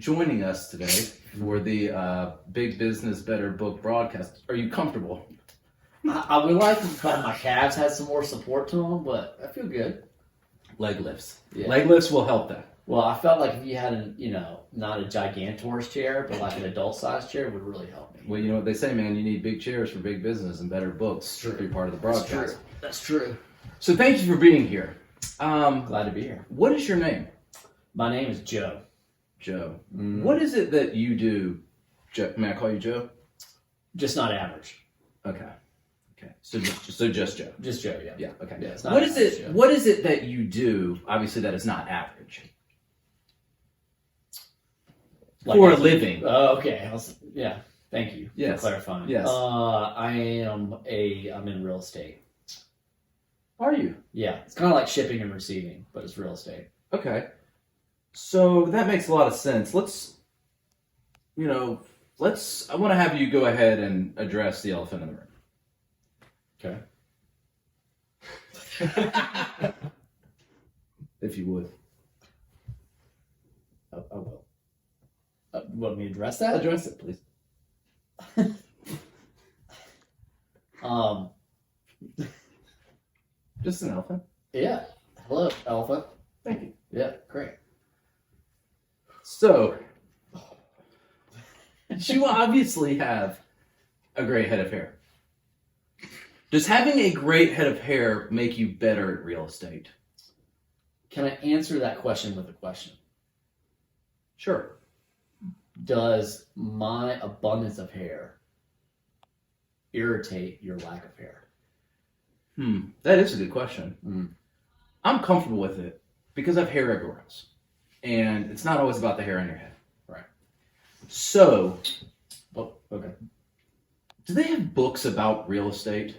joining us today for the Big Business Better Book broadcast. Are you comfortable? I would like if my calves had some more support to them, but I feel good. Leg lifts. Yeah. Leg lifts will help that. Well, I felt like if you had not a gigantor's chair, but like an adult-sized chair, it would really help me. Well, you know what they say, man. You need big chairs for big business and better books to be part of the broadcast. That's true. So thank you for being here. Glad to be here. What is your name? My name is Joe. Joe. What is it that you do? Joe, may I call you Joe? Just not average. Okay. So just Joe. Just Joe, yeah. Yeah. Okay. Yeah, it's not What is average, it? Joe. What is it that you do? Obviously, that is not average for a living. Oh, okay. Yeah. Thank you Yes. for clarifying. Yes. I'm in real estate. Are you? Yeah. It's kind of like shipping and receiving, but it's real estate. Okay. So that makes a lot of sense. I want to have you go ahead and address the elephant in the room. Okay. If you would. I will. Want me to address that? Address it, please. Just an elephant. Yeah. Hello, elephant. Thank you. Yeah, great. So, you obviously have a great head of hair. Does having a great head of hair make you better at real estate? Can I answer that question with a question? Sure. Does my abundance of hair irritate your lack of hair? That is a good question. I'm comfortable with it because I have hair everywhere else. And it's not always about the hair on your head. Right. So, Okay. do they have books about real estate?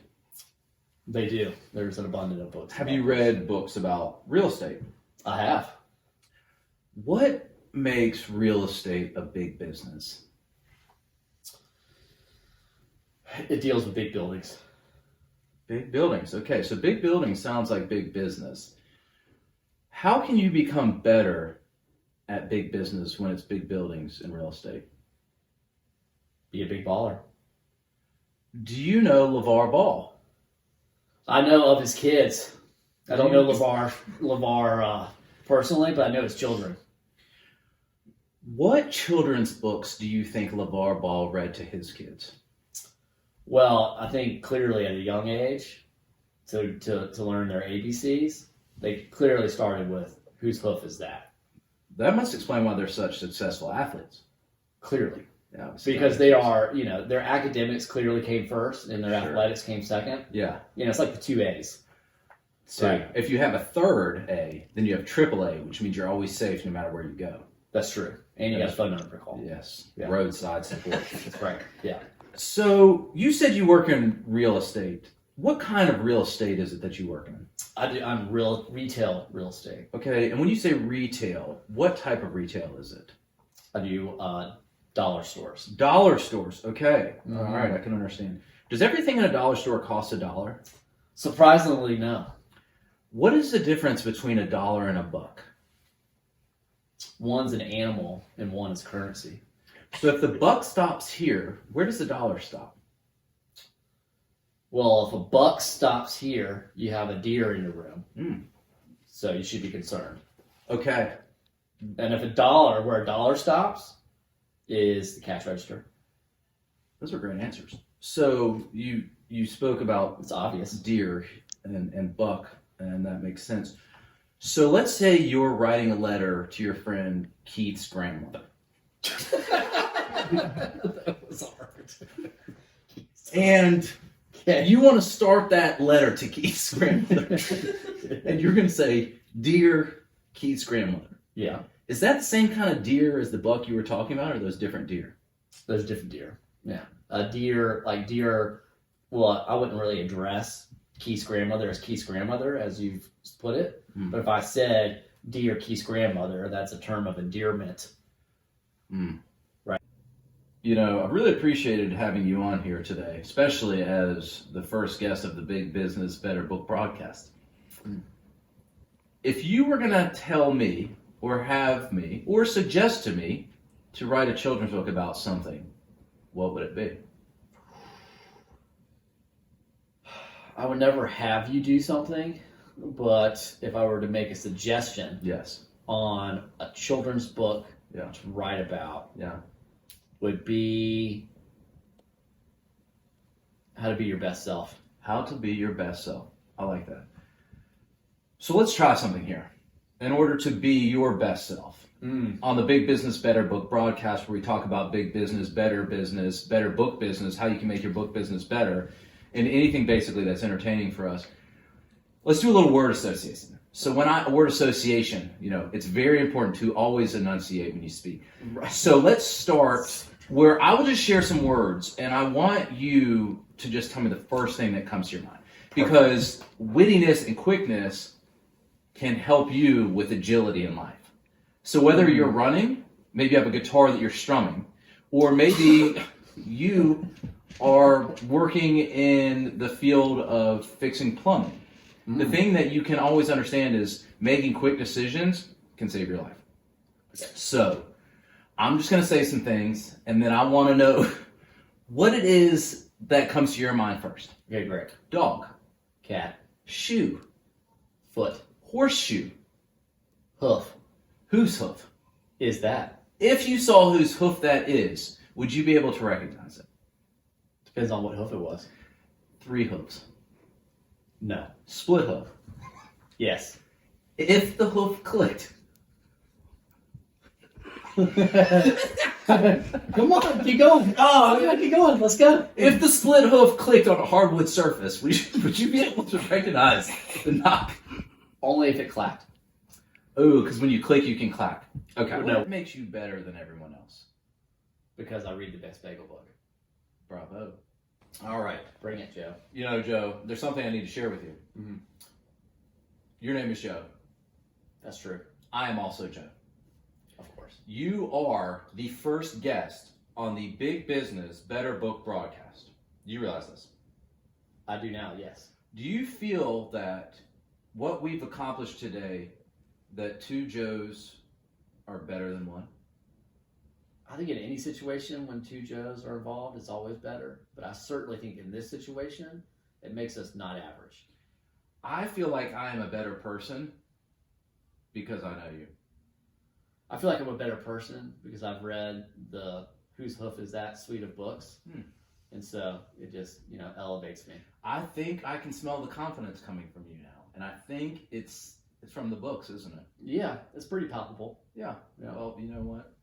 They do. There's an abundance of books. Have you read books about real estate? I have. What makes real estate a big business? It deals with big buildings. Big buildings. Okay, so big buildings sounds like big business. How can you become better at big business when it's big buildings in real estate? Be a big baller. Do you know LeVar Ball? I know of his kids. I don't know LeVar personally, but I know his children. What children's books do you think LeVar Ball read to his kids? Well, I think clearly at a young age, to learn their ABCs, they clearly started with whose hoof is that? That must explain why they're such successful athletes. Clearly. Yeah, Because they are, their academics clearly came first and their athletics came second. Yeah. It's like the 2 A's. So Right. if you have a third A, then you have triple A, which means you're always safe no matter where you go. That's true. And you got a phone number to call. Yes. Yeah. Roadside support. That's right. Yeah. So you said you work in real estate. What kind of real estate is it that you work in? I'm retail real estate. Okay, and when you say retail, what type of retail is it? I do dollar stores. Dollar stores. Okay. Mhm. All right, I can understand. Does everything in a dollar store cost $1? Surprisingly, no. What is the difference between $1 and $1? One's an animal and one is currency. So if the buck stops here, where does the dollar stop? Well, if a buck stops here, you have a deer in your room. So you should be concerned. Okay. And if where a dollar stops, is the cash register. Those are great answers. So you spoke about It's obvious. deer and buck, and that makes sense. So let's say you're writing a letter to your friend Keith's grandmother. That was hard. And you want to start that letter to Keith's grandmother. And you're going to say, "Dear Keith's grandmother." Yeah. Is that the same kind of deer as the buck you were talking about, or are those different deer? There's different deer. Yeah. A deer, well, I wouldn't really address Keith's grandmother as Keith's grandmother, as you've put it. But if I said, "Dear Keith's grandmother," that's a term of endearment. Right. I really appreciated having you on here today, especially as the first guest of the Big Business Better Book broadcast. If you were going to tell me or have me or suggest to me to write a children's book about something, what would it be? I would never have you do something, but if I were to make a suggestion Yes. on a children's book Yeah. to write about, Yeah. would be how to be your best self. How to be your best self. I like that. So let's try something here. In order to be your best self, on the Big Business Better Book broadcast, where we talk about big business, better book business, how you can make your book business better, and anything basically that's entertaining for us. Let's do a little word association. So word association, it's very important to always enunciate when you speak. Right. So let's start where I will just share some words, and I want you to just tell me the first thing that comes to your mind. Because wittiness and quickness can help you with agility in life. So whether you're running, maybe you have a guitar that you're strumming, or maybe you are working in the field of fixing plumbing. The thing that you can always understand is making quick decisions can save your life. So I'm just going to say some things, and then I want to know what it is that comes to your mind first. Okay, great. Dog. Cat. Shoe. Foot. Horseshoe. Hoof. Whose hoof? Is that? If you saw whose hoof that is, would you be able to recognize it? Depends on what hoof it was. 3 hoofs. No. Split hoof. Yes. If the hoof clicked. Come on, keep going. Oh, yeah, keep going. Let's go. If the split hoof clicked on a hardwood surface, would you be able to recognize the knock? Only if it clapped. Ooh, because when you click, you can clack. Okay. No. What makes you better than everyone else? Because I read the best bagel book. Bravo. All right. Bring it, Joe. Joe, there's something I need to share with you. Mm-hmm. Your name is Joe. That's true. I am also Joe. Of course. You are the first guest on the Big Business Better Book broadcast. Do you realize this? I do now, yes. Do you feel that what we've accomplished today, that 2 Joes are better than 1? I think in any situation when 2 Joes are involved, it's always better. But I certainly think in this situation, it makes us not average. I feel like I am a better person because I know you. I feel like I'm a better person because I've read the Whose Hoof Is That suite of books. And so it just, elevates me. I think I can smell the confidence coming from you now. And I think it's from the books, isn't it? Yeah, it's pretty palpable. Yeah. Well, you know what?